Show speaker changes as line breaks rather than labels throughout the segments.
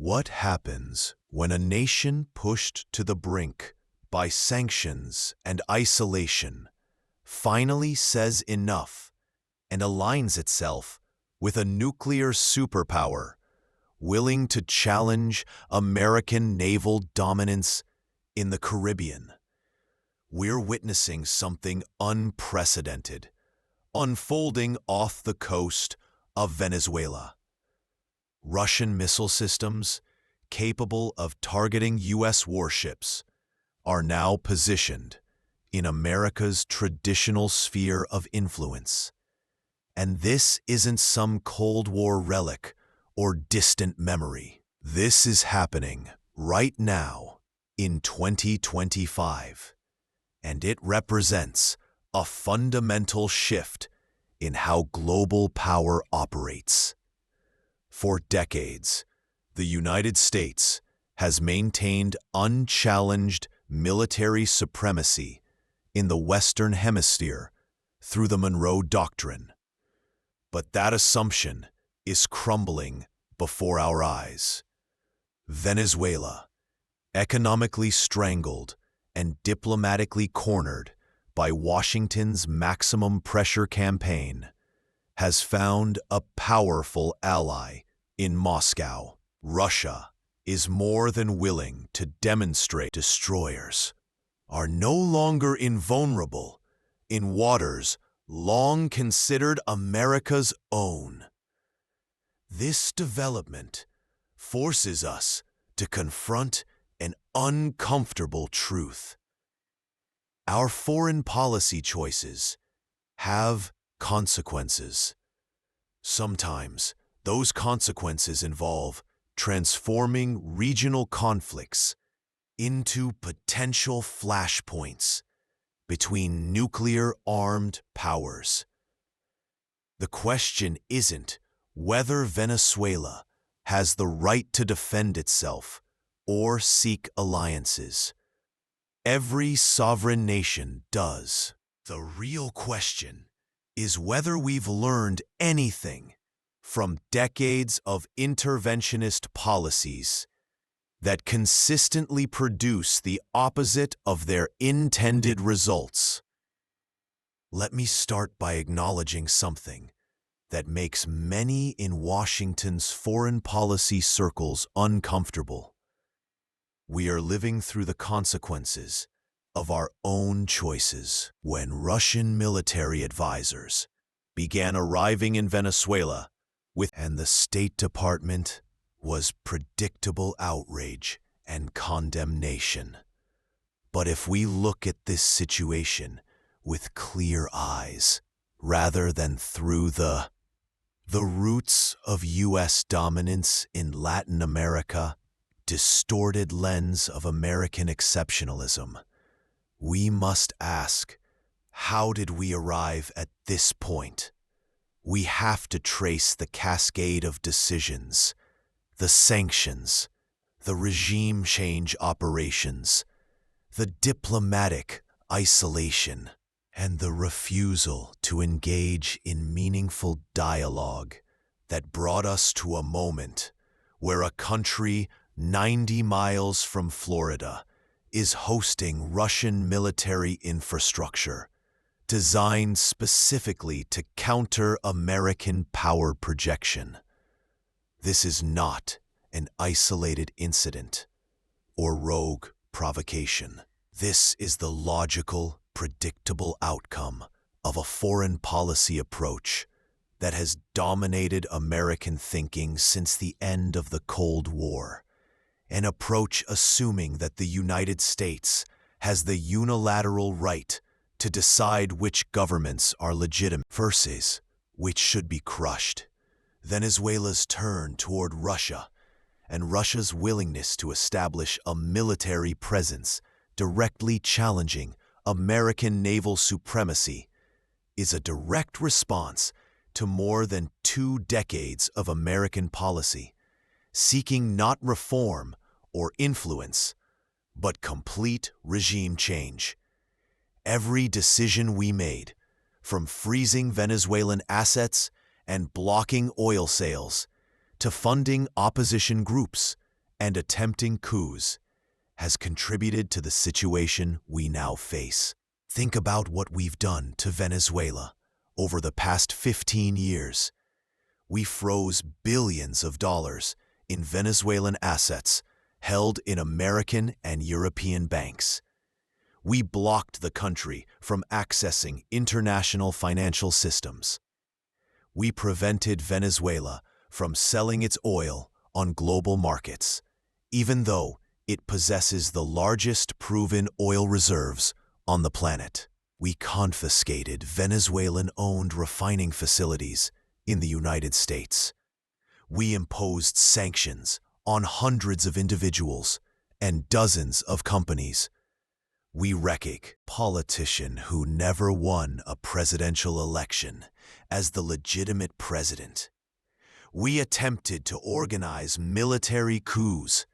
What happens when a nation pushed to the brink by sanctions and isolation finally says enough and aligns itself with a nuclear superpower willing to challenge American naval dominance in the Caribbean? We're witnessing something unprecedented unfolding off the coast of Venezuela. Russian missile systems, capable of targeting U.S. warships, are now positioned in America's traditional sphere of influence. And this isn't some Cold War relic or distant memory. This is happening right now in 2025, and it represents a fundamental shift in how global power operates. For decades, the United States has maintained unchallenged military supremacy in the Western Hemisphere through the Monroe Doctrine. But that assumption is crumbling before our eyes. Venezuela, economically strangled and diplomatically cornered by Washington's maximum pressure campaign, has found a powerful ally in Moscow. Russia is more than willing to demonstrate destroyers are no longer invulnerable in waters long considered America's own. This development forces us to confront an uncomfortable truth. Our foreign policy choices have consequences. Sometimes those consequences involve transforming regional conflicts into potential flashpoints between nuclear-armed powers. The question isn't whether Venezuela has the right to defend itself or seek alliances. Every sovereign nation does. The real question is whether we've learned anything from decades of interventionist policies that consistently produce the opposite of their intended results. Let me start by acknowledging something that makes many in Washington's foreign policy circles uncomfortable. We are living through the consequences of our own choices. When Russian military advisors began arriving in Venezuela, and the State Department was predictable outrage and condemnation. But if we look at this situation with clear eyes, rather than through the roots of U.S. dominance in Latin America, distorted lens of American exceptionalism, we must ask, how did we arrive at this point? We have to trace the cascade of decisions, the sanctions, the regime change operations, the diplomatic isolation, and the refusal to engage in meaningful dialogue that brought us to a moment where a country 90 miles from Florida is hosting Russian military infrastructure designed specifically to counter American power projection. This is not an isolated incident or rogue provocation. This is the logical, predictable outcome of a foreign policy approach that has dominated American thinking since the end of the Cold War, an approach assuming that the United States has the unilateral right to decide which governments are legitimate versus which should be crushed. Venezuela's turn toward Russia and Russia's willingness to establish a military presence directly challenging American naval supremacy is a direct response to more than 2 decades of American policy, seeking not reform or influence, but complete regime change. Every decision we made, from freezing Venezuelan assets and blocking oil sales, to funding opposition groups and attempting coups has contributed to the situation we now face. Think about what we've done to Venezuela over the past 15 years. We froze billions of dollars in Venezuelan assets held in American and European banks. We blocked the country from accessing international financial systems. We prevented Venezuela from selling its oil on global markets, even though it possesses the largest proven oil reserves on the planet. We confiscated Venezuelan-owned refining facilities in the United States. We imposed sanctions on hundreds of individuals and dozens of companies. We wrecked politician who never won a presidential election as the legitimate president. We attempted to organize military coups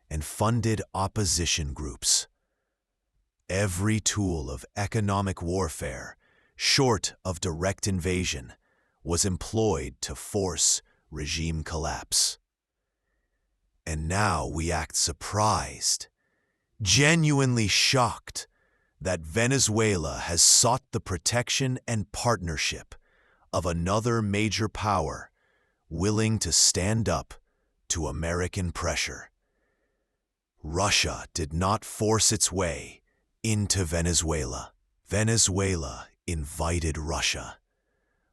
and funded opposition groups. Every tool of economic warfare, short of direct invasion, was employed to force regime collapse. And now we act surprised, genuinely shocked, that Venezuela has sought the protection and partnership of another major power willing to stand up to American pressure. Russia did not force its way into Venezuela. Venezuela invited Russia.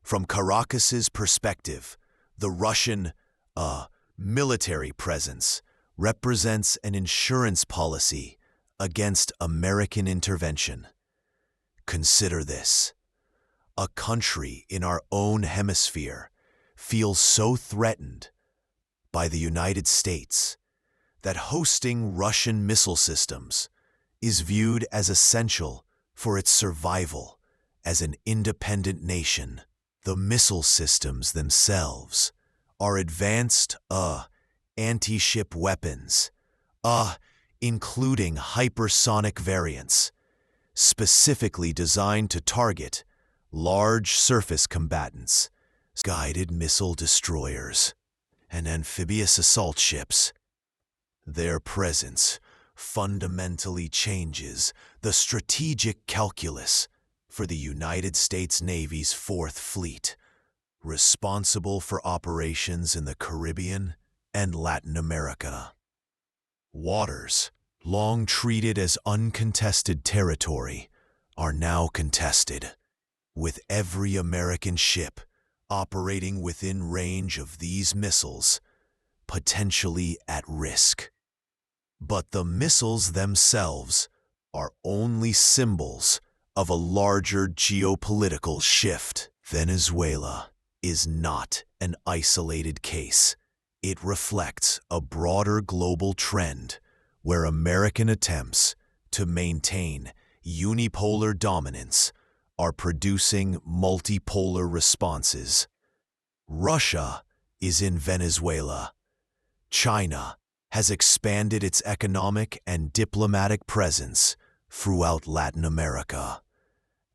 From Caracas's perspective, the Russian military presence represents an insurance policy against American intervention. Consider this. A country in our own hemisphere feels so threatened by the United States that hosting Russian missile systems is viewed as essential for its survival as an independent nation. The missile systems themselves are advanced anti-ship weapons, including hypersonic variants, specifically designed to target large surface combatants, guided missile destroyers, and amphibious assault ships. Their presence fundamentally changes the strategic calculus for the United States Navy's Fourth Fleet, responsible for operations in the Caribbean and Latin America. Waters, long treated as uncontested territory, are now contested, with every American ship operating within range of these missiles potentially at risk. But the missiles themselves are only symbols of a larger geopolitical shift. Venezuela is not an isolated case. It reflects a broader global trend where American attempts to maintain unipolar dominance are producing multipolar responses. Russia is in Venezuela. China has expanded its economic and diplomatic presence throughout Latin America.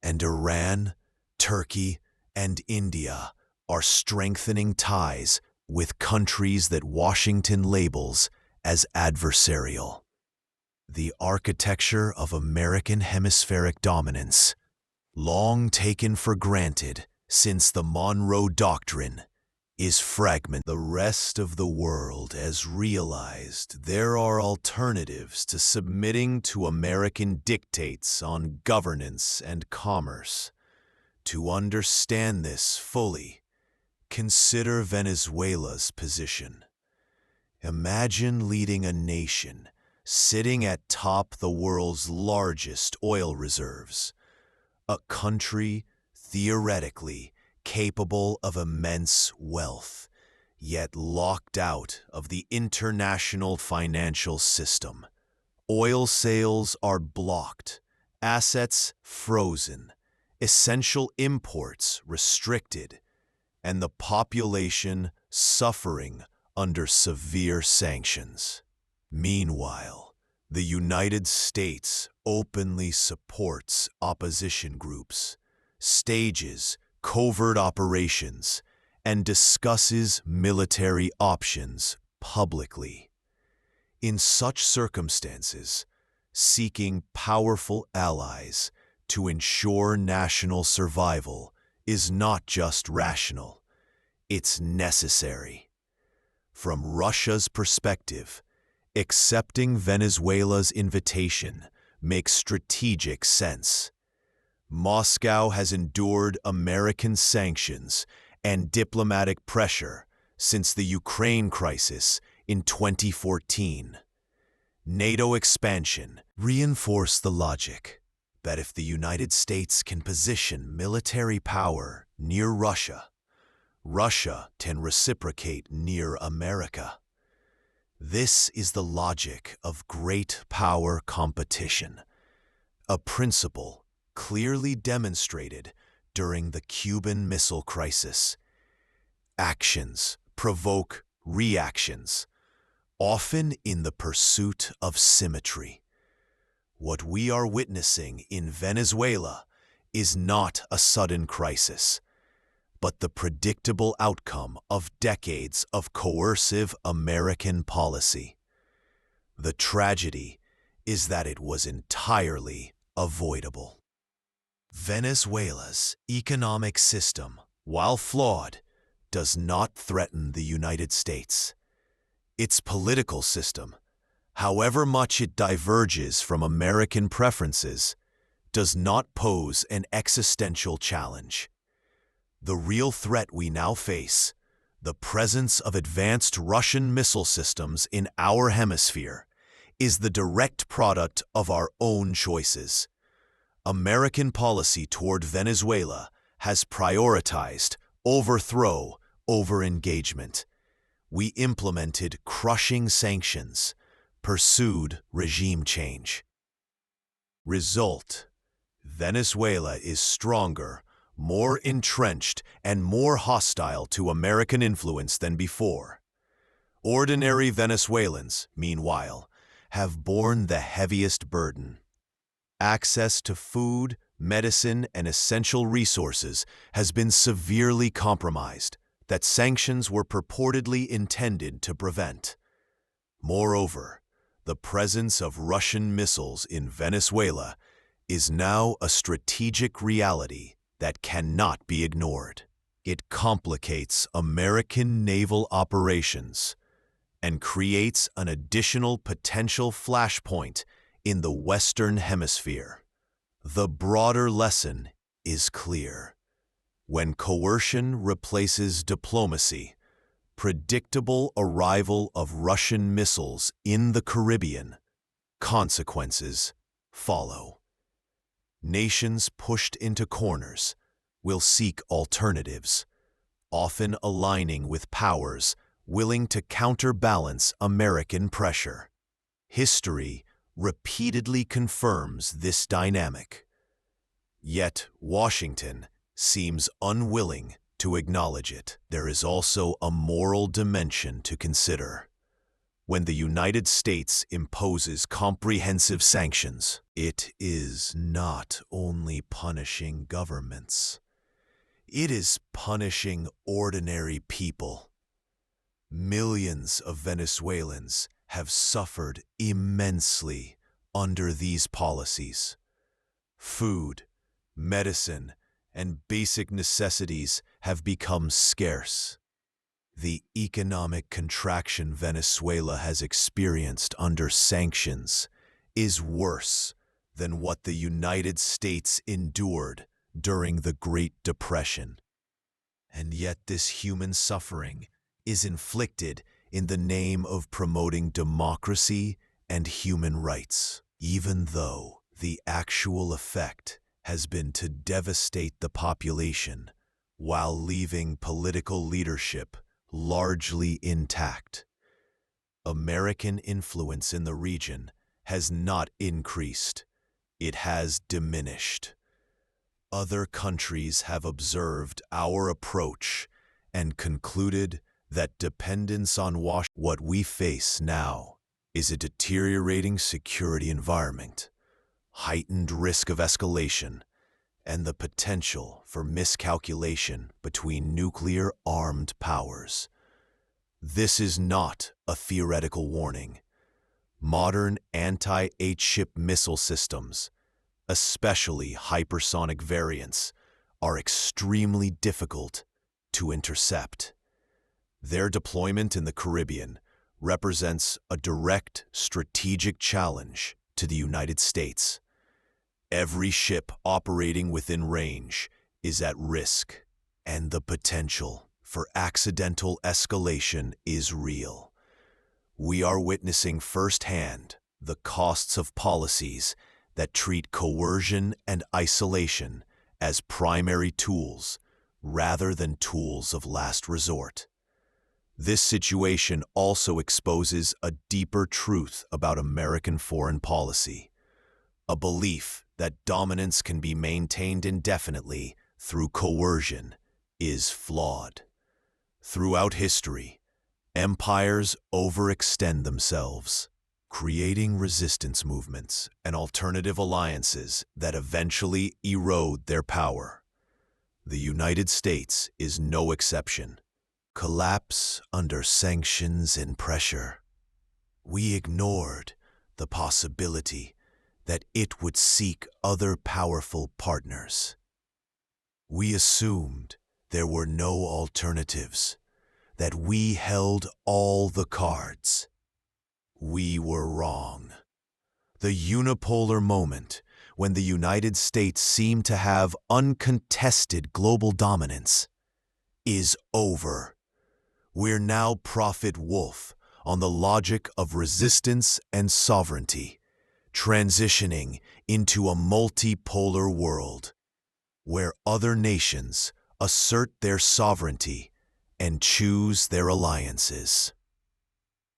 And Iran, Turkey, and India are strengthening ties with countries that Washington labels as adversarial. The architecture of American hemispheric dominance, long taken for granted since the Monroe Doctrine, is fragmented. The rest of the world has realized there are alternatives to submitting to American dictates on governance and commerce. To understand this fully, consider Venezuela's position. Imagine leading a nation sitting atop the world's largest oil reserves, a country theoretically capable of immense wealth, yet locked out of the international financial system. Oil sales are blocked, assets frozen, essential imports restricted, and the population suffering under severe sanctions. Meanwhile, the United States openly supports opposition groups, stages covert operations, and discusses military options publicly. In such circumstances, seeking powerful allies to ensure national survival is not just rational, it's necessary. From Russia's perspective, accepting Venezuela's invitation makes strategic sense. Moscow has endured American sanctions and diplomatic pressure since the Ukraine crisis in 2014. NATO expansion reinforced the logic that if the United States can position military power near Russia, Russia can reciprocate near America. This is the logic of great power competition, a principle clearly demonstrated during the Cuban Missile Crisis. Actions provoke reactions, often in the pursuit of symmetry. What we are witnessing in Venezuela is not a sudden crisis, but the predictable outcome of decades of coercive American policy. The tragedy is that it was entirely avoidable. Venezuela's economic system, while flawed, does not threaten the United States. Its political system, however much it diverges from American preferences, does not pose an existential challenge. The real threat we now face, the presence of advanced Russian missile systems in our hemisphere, is the direct product of our own choices. American policy toward Venezuela has prioritized overthrow over engagement. We implemented crushing sanctions, pursued regime change. Result: Venezuela is stronger, more entrenched, and more hostile to American influence than before. Ordinary Venezuelans, meanwhile, have borne the heaviest burden. Access to food, medicine, and essential resources has been severely compromised that sanctions were purportedly intended to prevent. Moreover, the presence of Russian missiles in Venezuela is now a strategic reality that cannot be ignored. It complicates American naval operations and creates an additional potential flashpoint in the Western Hemisphere. The broader lesson is clear. When coercion replaces diplomacy, predictable arrival of Russian missiles in the Caribbean, consequences follow. Nations pushed into corners will seek alternatives, often aligning with powers willing to counterbalance American pressure. History repeatedly confirms this dynamic. Yet Washington seems unwilling to acknowledge it. There is also a moral dimension to consider. When the United States imposes comprehensive sanctions, it is not only punishing governments. It is punishing ordinary people. Millions of Venezuelans have suffered immensely under these policies. Food, medicine, and basic necessities have become scarce. The economic contraction Venezuela has experienced under sanctions is worse than what the United States endured during the Great Depression. And yet this human suffering is inflicted in the name of promoting democracy and human rights, even though the actual effect has been to devastate the population while leaving political leadership largely intact. American influence in the region has not increased, it has diminished. Other countries have observed our approach and concluded that dependence on what we face now is a deteriorating security environment, heightened risk of escalation, and the potential for miscalculation between nuclear-armed powers. This is not a theoretical warning, Modern anti-8-ship missile systems, especially hypersonic variants, are extremely difficult to intercept. Their deployment in the Caribbean represents a direct strategic challenge to the United States. Every ship operating within range is at risk, and the potential for accidental escalation is real. We are witnessing firsthand the costs of policies that treat coercion and isolation as primary tools rather than tools of last resort. This situation also exposes a deeper truth about American foreign policy, a belief that dominance can be maintained indefinitely through coercion is flawed. Throughout history, empires overextend themselves, creating resistance movements and alternative alliances that eventually erode their power. The United States is no exception. Collapse under sanctions and pressure. We ignored the possibility that it would seek other powerful partners. We assumed there were no alternatives, that we held all the cards. We were wrong. The unipolar moment when the United States seemed to have uncontested global dominance is over. We're now prophet wolf on the logic of resistance and sovereignty, transitioning into a multipolar world where other nations assert their sovereignty and choose their alliances.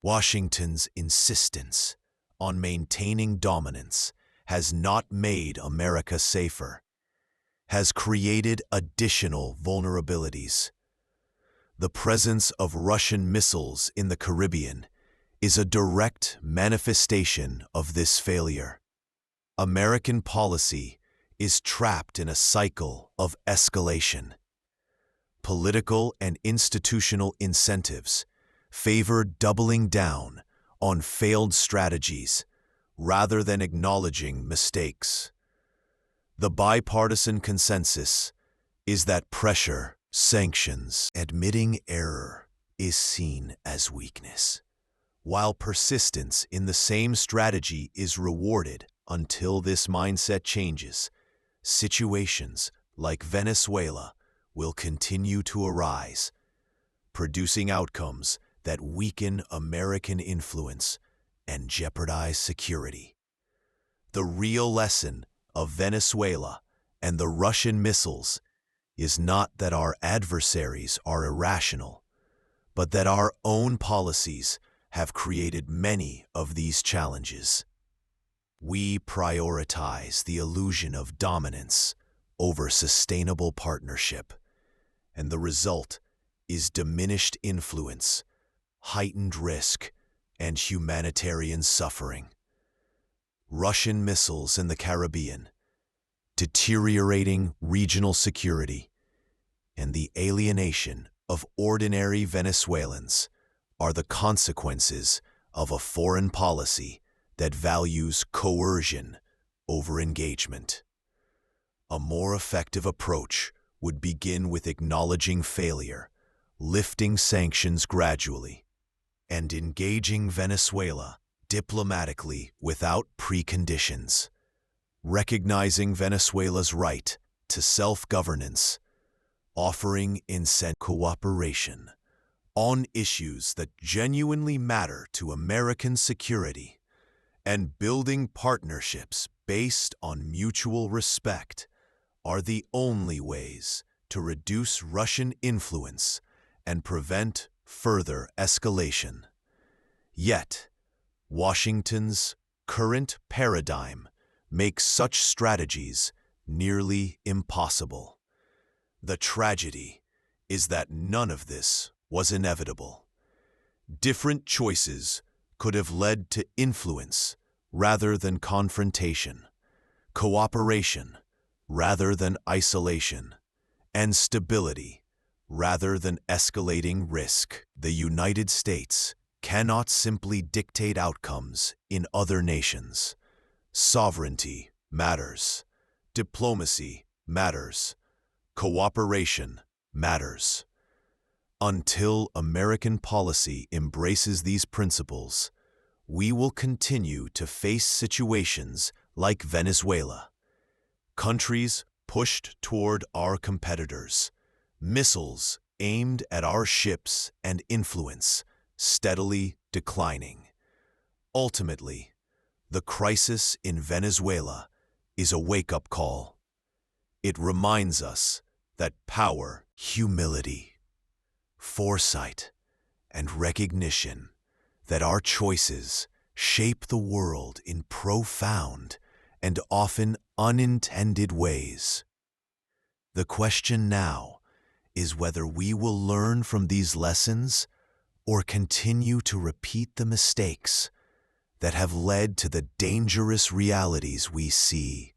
Washington's insistence on maintaining dominance has not made America safer, has created additional vulnerabilities. The presence of Russian missiles in the Caribbean is a direct manifestation of this failure. American policy is trapped in a cycle of escalation. Political and institutional incentives favor doubling down on failed strategies rather than acknowledging mistakes. The bipartisan consensus is that pressure, sanctions, admitting error is seen as weakness, while persistence in the same strategy is rewarded. Until this mindset changes, situations like Venezuela will continue to arise, producing outcomes that weaken American influence and jeopardize security. The real lesson of Venezuela and the Russian missiles is not that our adversaries are irrational, but that our own policies have created many of these challenges. We prioritize the illusion of dominance over sustainable partnership, and the result is diminished influence, heightened risk, and humanitarian suffering. Russian missiles in the Caribbean, deteriorating regional security, and the alienation of ordinary Venezuelans are the consequences of a foreign policy that values coercion over engagement. A more effective approach would begin with acknowledging failure, lifting sanctions gradually, and engaging Venezuela diplomatically without preconditions, recognizing Venezuela's right to self-governance, offering incent cooperation on issues that genuinely matter to American security, and building partnerships based on mutual respect are the only ways to reduce Russian influence and prevent further escalation. Yet, Washington's current paradigm makes such strategies nearly impossible. The tragedy is that none of this was inevitable. Different choices could have led to influence rather than confrontation, cooperation rather than isolation, and stability rather than escalating risk. The United States cannot simply dictate outcomes in other nations. Sovereignty matters. Diplomacy matters. Cooperation matters. Until American policy embraces these principles, we will continue to face situations like Venezuela. Countries pushed toward our competitors, missiles aimed at our ships and influence steadily declining. Ultimately, the crisis in Venezuela is a wake-up call. It reminds us that power, humility, foresight, and recognition that our choices shape the world in profound and often unintended ways. The question now is whether we will learn from these lessons or continue to repeat the mistakes that have led to the dangerous realities we see